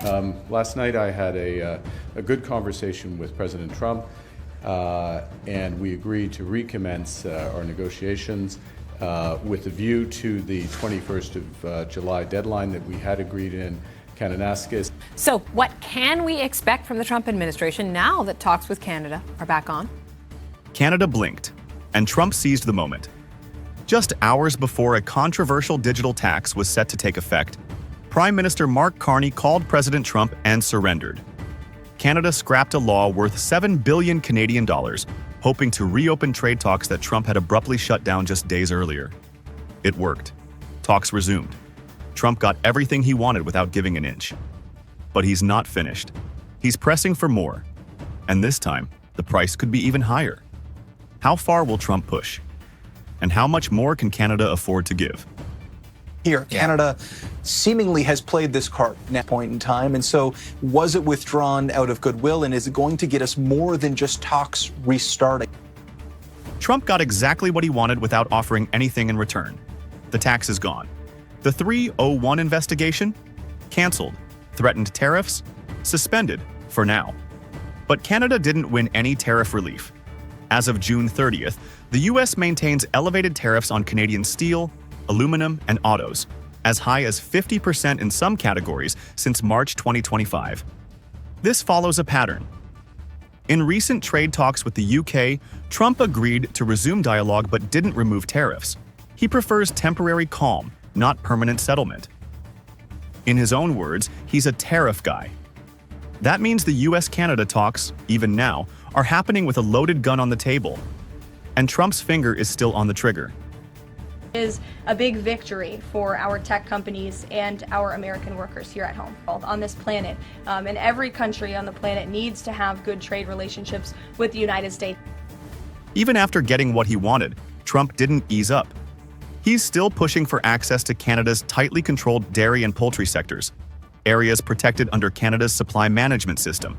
Last night I had a good conversation with President Trump, and we agreed to recommence our negotiations with a view to the 21st of July deadline that we had agreed in Kananaskis. So what can we expect from the Trump administration now that talks with Canada are back on? Canada blinked, and Trump seized the moment. Just hours before a controversial digital tax was set to take effect, Prime Minister Carney called President Trump and surrendered. Canada scrapped a law worth 7 billion Canadian dollars, hoping to reopen trade talks that Trump had abruptly shut down just days earlier. It worked. Talks resumed. Trump got everything he wanted without giving an inch. But he's not finished. He's pressing for more. And this time, the price could be even higher. How far will Trump push? And how much more can Canada afford to give? Here, Canada seemingly has played this card at that point in time. And so was it withdrawn out of goodwill? And is it going to get us more than just talks restarting? Trump got exactly what he wanted without offering anything in return. The tax is gone. The 301 investigation? Canceled. Threatened tariffs? Suspended, for now. But Canada didn't win any tariff relief. As of June 30th, the U.S. maintains elevated tariffs on Canadian steel, aluminum, and autos, as high as 50% in some categories since March 2025. This follows a pattern. In recent trade talks with the UK, Trump agreed to resume dialogue but didn't remove tariffs. He prefers temporary calm, not permanent settlement. In his own words, he's a tariff guy. That means the US-Canada talks, even now, are happening with a loaded gun on the table. And Trump's finger is still on the trigger. Is a big victory for our tech companies and our American workers here at home on this planet. And every country on the planet needs to have good trade relationships with the United States. Even after getting what he wanted, Trump didn't ease up. He's still pushing for access to Canada's tightly controlled dairy and poultry sectors, areas protected under Canada's supply management system.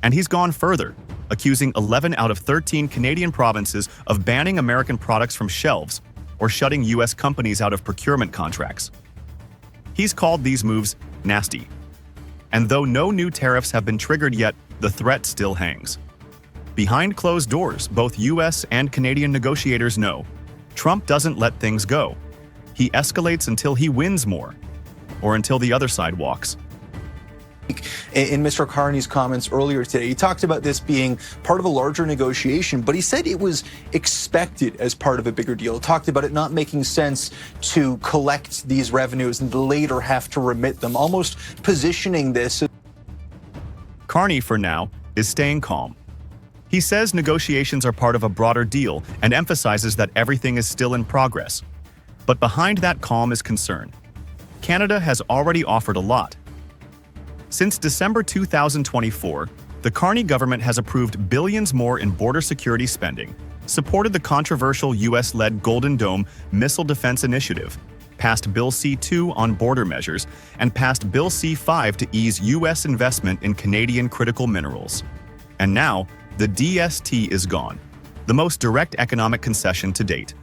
And he's gone further, accusing 11 out of 13 Canadian provinces of banning American products from shelves or shutting U.S. companies out of procurement contracts. He's called these moves nasty. And though no new tariffs have been triggered yet, the threat still hangs. Behind closed doors, both U.S. and Canadian negotiators know Trump doesn't let things go. He escalates until he wins more, or until the other side walks. In Mr. Carney's comments earlier today, he talked about this being part of a larger negotiation, but he said it was expected as part of a bigger deal. He talked about it not making sense to collect these revenues and later have to remit them, almost positioning this. Carney, for now, is staying calm. He says negotiations are part of a broader deal and emphasizes that everything is still in progress. But behind that calm is concern. Canada has already offered a lot. Since December 2024, the Carney government has approved billions more in border security spending, supported the controversial U.S.-led Golden Dome Missile Defense Initiative, passed Bill C-2 on border measures, and passed Bill C-5 to ease U.S. investment in Canadian critical minerals. And now, the DST is gone, the most direct economic concession to date.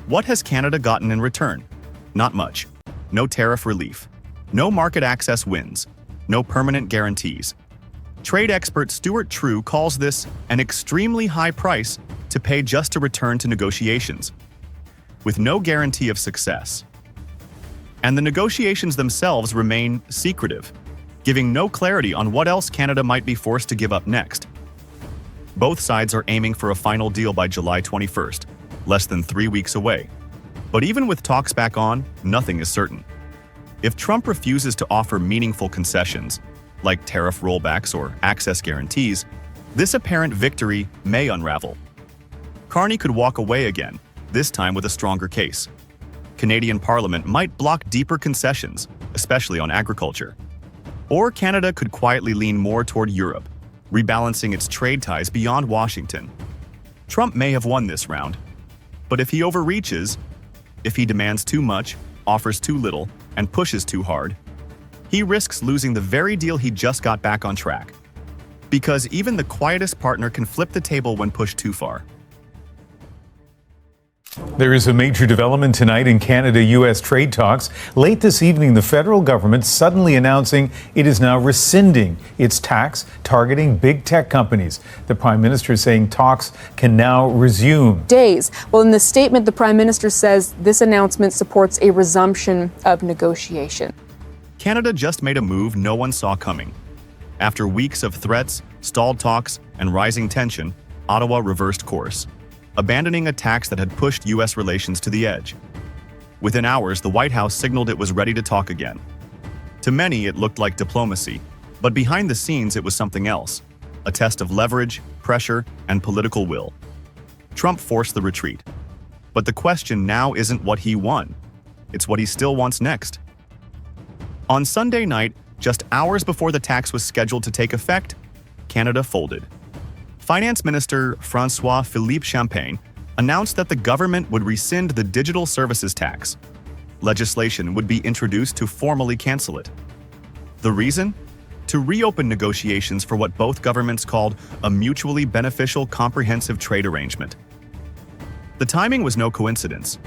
What has Canada gotten in return? Not much. No tariff relief. No market access wins. No permanent guarantees. Trade expert Stuart True calls this an extremely high price to pay just to return to negotiations, with no guarantee of success. And the negotiations themselves remain secretive, giving no clarity on what else Canada might be forced to give up next. Both sides are aiming for a final deal by July 21st, less than 3 weeks away. But even with talks back on, nothing is certain. If Trump refuses to offer meaningful concessions, like tariff rollbacks or access guarantees, this apparent victory may unravel. Carney could walk away again, this time with a stronger case. Canadian Parliament might block deeper concessions, especially on agriculture. Or Canada could quietly lean more toward Europe, rebalancing its trade ties beyond Washington. Trump may have won this round, but if he overreaches, if he demands too much, offers too little, and pushes too hard, he risks losing the very deal he just got back on track. Because even the quietest partner can flip the table when pushed too far. There is a major development tonight in Canada-U.S. trade talks. Late this evening, the federal government suddenly announcing it is now rescinding its tax targeting big tech companies. The Prime Minister is saying talks can now resume. Days. Well, in the statement, the Prime Minister says this announcement supports a resumption of negotiation. Canada just made a move no one saw coming. After weeks of threats, stalled talks, and rising tension, Ottawa reversed course, abandoning a tax that had pushed U.S. relations to the edge. Within hours, the White House signaled it was ready to talk again. To many, it looked like diplomacy, but behind the scenes, it was something else, a test of leverage, pressure, and political will. Trump forced the retreat. But the question now isn't what he won. It's what he still wants next. On Sunday night, just hours before the tax was scheduled to take effect, Canada folded. Finance Minister François-Philippe Champagne announced that the government would rescind the digital services tax. Legislation would be introduced to formally cancel it. The reason? To reopen negotiations for what both governments called a mutually beneficial comprehensive trade arrangement. The timing was no coincidence.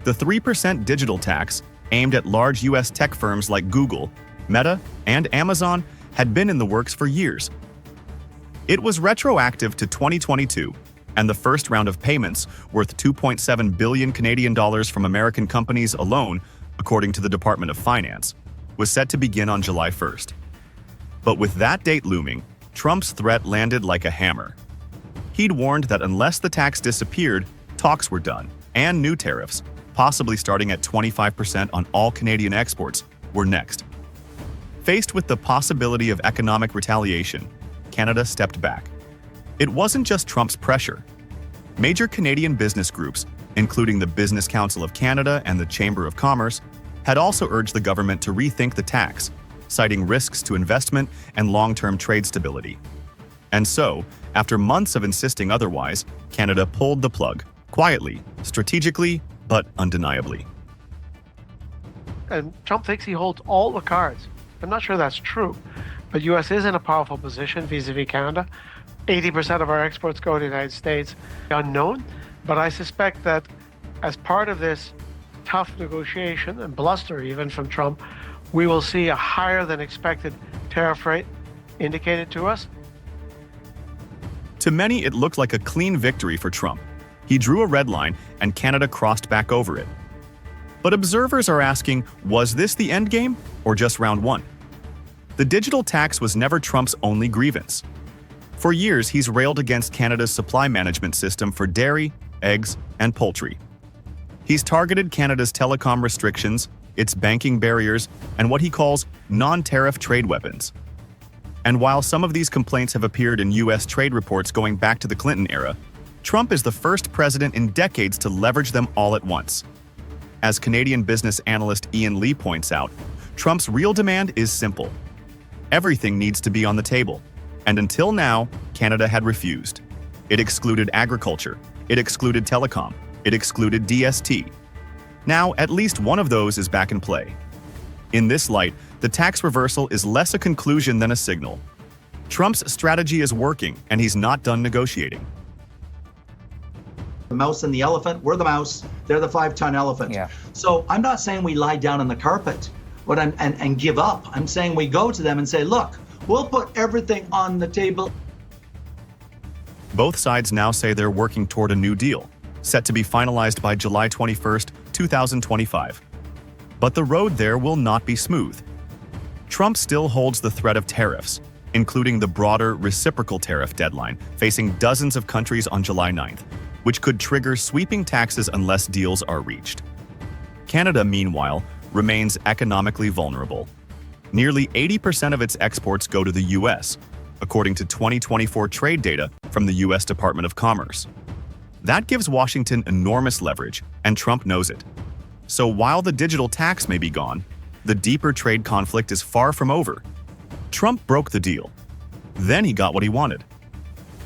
The 3% digital tax, aimed at large U.S. tech firms like Google, Meta, and Amazon, had been in the works for years. It was retroactive to 2022, and the first round of payments, worth 2.7 billion Canadian dollars from American companies alone, according to the Department of Finance, was set to begin on July 1st. But with that date looming, Trump's threat landed like a hammer. He'd warned that unless the tax disappeared, talks were done, and new tariffs, possibly starting at 25% on all Canadian exports, were next. Faced with the possibility of economic retaliation, Canada stepped back. It wasn't just Trump's pressure. Major Canadian business groups, including the Business Council of Canada and the Chamber of Commerce, had also urged the government to rethink the tax, citing risks to investment and long-term trade stability. And so, after months of insisting otherwise, Canada pulled the plug, quietly, strategically, but undeniably. And Trump thinks he holds all the cards. I'm not sure that's true. But U.S. is in a powerful position vis-a-vis Canada. 80% of our exports go to the United States. Unknown, but I suspect that as part of this tough negotiation and bluster even from Trump, we will see a higher than expected tariff rate indicated to us. To many, it looked like a clean victory for Trump. He drew a red line and Canada crossed back over it. But observers are asking, was this the end game or just round one? The digital tax was never Trump's only grievance. For years, he's railed against Canada's supply management system for dairy, eggs, and poultry. He's targeted Canada's telecom restrictions, its banking barriers, and what he calls non-tariff trade weapons. And while some of these complaints have appeared in U.S. trade reports going back to the Clinton era, Trump is the first president in decades to leverage them all at once. As Canadian business analyst Ian Lee points out, Trump's real demand is simple. Everything needs to be on the table. And until now, Canada had refused. It excluded agriculture. It excluded telecom. It excluded DST. Now, at least one of those is back in play. In this light, the tax reversal is less a conclusion than a signal. Trump's strategy is working, and he's not done negotiating. The mouse and the elephant, we're the mouse, they're the 5-ton elephant. Yeah. So I'm not saying we lie down on the carpet and give up. I'm saying we go to them and say, look, we'll put everything on the table. Both sides now say they're working toward a new deal, set to be finalized by July 21st, 2025. But the road there will not be smooth. Trump still holds the threat of tariffs, including the broader reciprocal tariff deadline facing dozens of countries on July 9th, which could trigger sweeping taxes unless deals are reached. Canada, meanwhile, remains economically vulnerable. Nearly 80% of its exports go to the U.S., according to 2024 trade data from the U.S. Department of Commerce. That gives Washington enormous leverage, and Trump knows it. So while the digital tax may be gone, the deeper trade conflict is far from over. Trump broke the deal. Then he got what he wanted.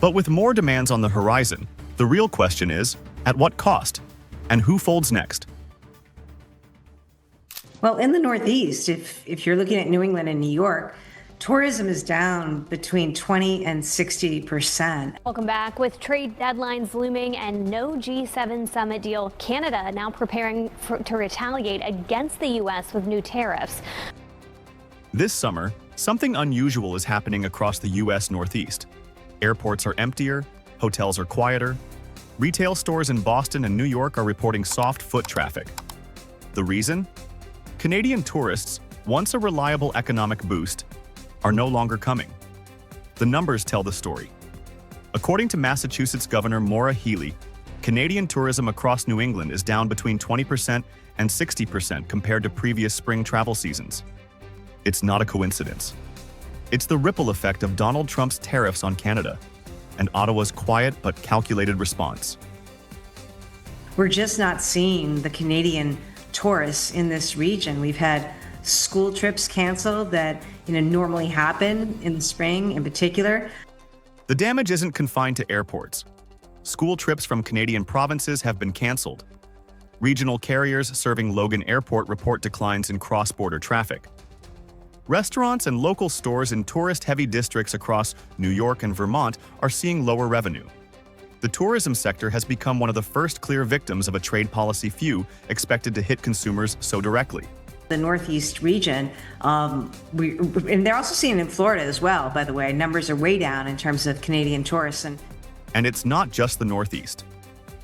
But with more demands on the horizon, the real question is, at what cost? And who folds next? Well, in the Northeast, if you're looking at New England and New York, tourism is down between 20 and 60%. Welcome back. With trade deadlines looming and no G7 summit deal, Canada now preparing to retaliate against the U.S. with new tariffs. This summer, something unusual is happening across the U.S. Northeast. Airports are emptier, hotels are quieter, retail stores in Boston and New York are reporting soft foot traffic. The reason? Canadian tourists, once a reliable economic boost, are no longer coming. The numbers tell the story. According to Massachusetts Governor Maura Healey, Canadian tourism across New England is down between 20% and 60% compared to previous spring travel seasons. It's not a coincidence. It's the ripple effect of Donald Trump's tariffs on Canada and Ottawa's quiet but calculated response. We're just not seeing the Canadian tourists in this region. We've had school trips canceled that normally happen in the spring in particular. The damage isn't confined to airports. School trips from Canadian provinces have been canceled. Regional carriers serving Logan Airport report declines in cross-border traffic. Restaurants and local stores in tourist-heavy districts across New York and Vermont are seeing lower revenue. The tourism sector has become one of the first clear victims of a trade policy few expected to hit consumers so directly. The Northeast region, and they're also seeing in Florida as well, by the way. Numbers are way down in terms of Canadian tourists. And it's not just the Northeast.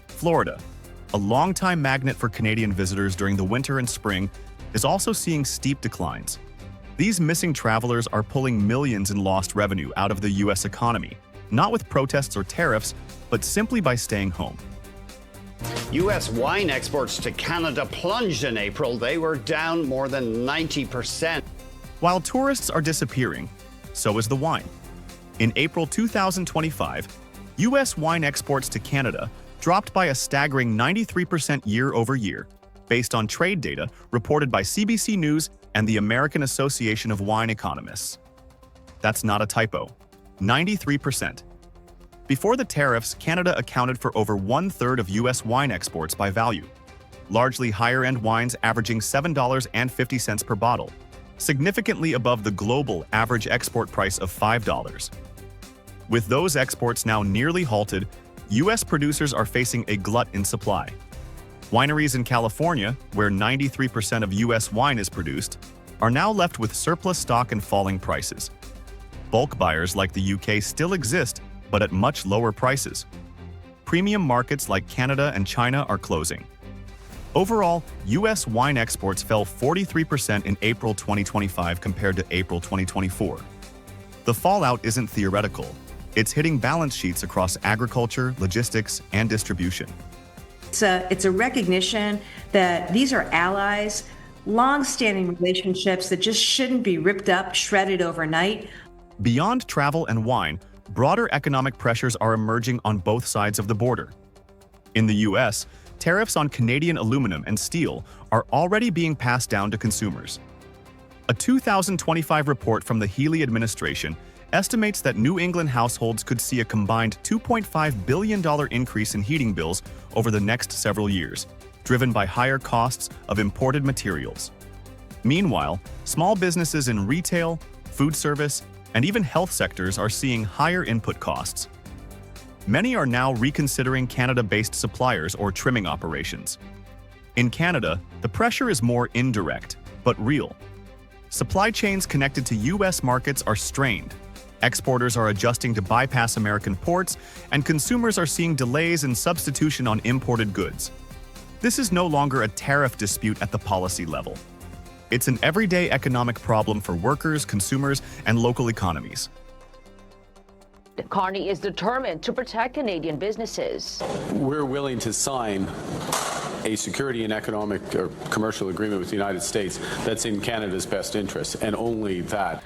Florida, a longtime magnet for Canadian visitors during the winter and spring, is also seeing steep declines. These missing travelers are pulling millions in lost revenue out of the U.S. economy, not with protests or tariffs, but simply by staying home. U.S. wine exports to Canada plunged in April. They were down more than 90%. While tourists are disappearing, so is the wine. In April 2025, U.S. wine exports to Canada dropped by a staggering 93% year over year, based on trade data reported by CBC News and the American Association of Wine Economists. That's not a typo. 93%. Before the tariffs, Canada accounted for over 1/3 of U.S. wine exports by value, largely higher-end wines averaging $7.50 per bottle, significantly above the global average export price of $5. With those exports now nearly halted, U.S. producers are facing a glut in supply. Wineries in California, where 93% of U.S. wine is produced, are now left with surplus stock and falling prices. Bulk buyers like the UK still exist, but at much lower prices. Premium markets like Canada and China are closing. Overall, U.S. wine exports fell 43% in April 2025 compared to April 2024. The fallout isn't theoretical. It's hitting balance sheets across agriculture, logistics, and distribution. It's a recognition that these are allies, long-standing relationships that just shouldn't be ripped up, shredded overnight. Beyond travel and wine, broader economic pressures are emerging on both sides of the border. In the U.S., tariffs on Canadian aluminum and steel are already being passed down to consumers. A 2025 report from the Healey administration estimates that New England households could see a combined $2.5 billion increase in heating bills over the next several years, driven by higher costs of imported materials. Meanwhile, small businesses in retail, food service, and even health sectors are seeing higher input costs. Many are now reconsidering Canada-based suppliers or trimming operations. In Canada, the pressure is more indirect, but real. Supply chains connected to U.S. markets are strained. Exporters are adjusting to bypass American ports, and consumers are seeing delays in substitution on imported goods. This is no longer a tariff dispute at the policy level. It's an everyday economic problem for workers, consumers, and local economies. Carney is determined to protect Canadian businesses. We're willing to sign a security and economic or commercial agreement with the United States that's in Canada's best interest, and only that.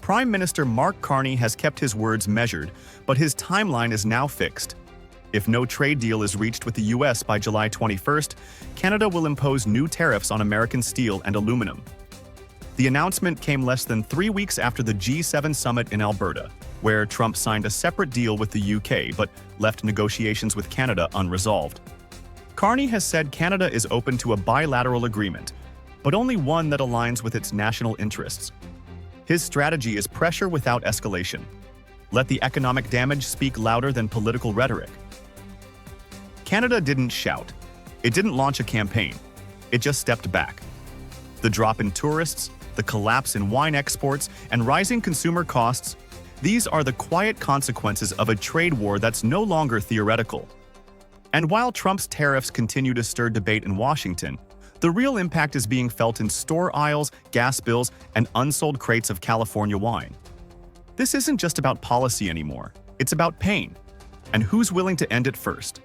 Prime Minister Mark Carney has kept his words measured, but his timeline is now fixed. If no trade deal is reached with the U.S. by July 21st, Canada will impose new tariffs on American steel and aluminum. The announcement came less than 3 weeks after the G7 summit in Alberta, where Trump signed a separate deal with the UK but left negotiations with Canada unresolved. Carney has said Canada is open to a bilateral agreement, but only one that aligns with its national interests. His strategy is pressure without escalation. Let the economic damage speak louder than political rhetoric. Canada didn't shout. It didn't launch a campaign. It just stepped back. The drop in tourists, the collapse in wine exports, and rising consumer costs, these are the quiet consequences of a trade war that's no longer theoretical. And while Trump's tariffs continue to stir debate in Washington, the real impact is being felt in store aisles, gas bills, and unsold crates of California wine. This isn't just about policy anymore. It's about pain. And who's willing to end it first?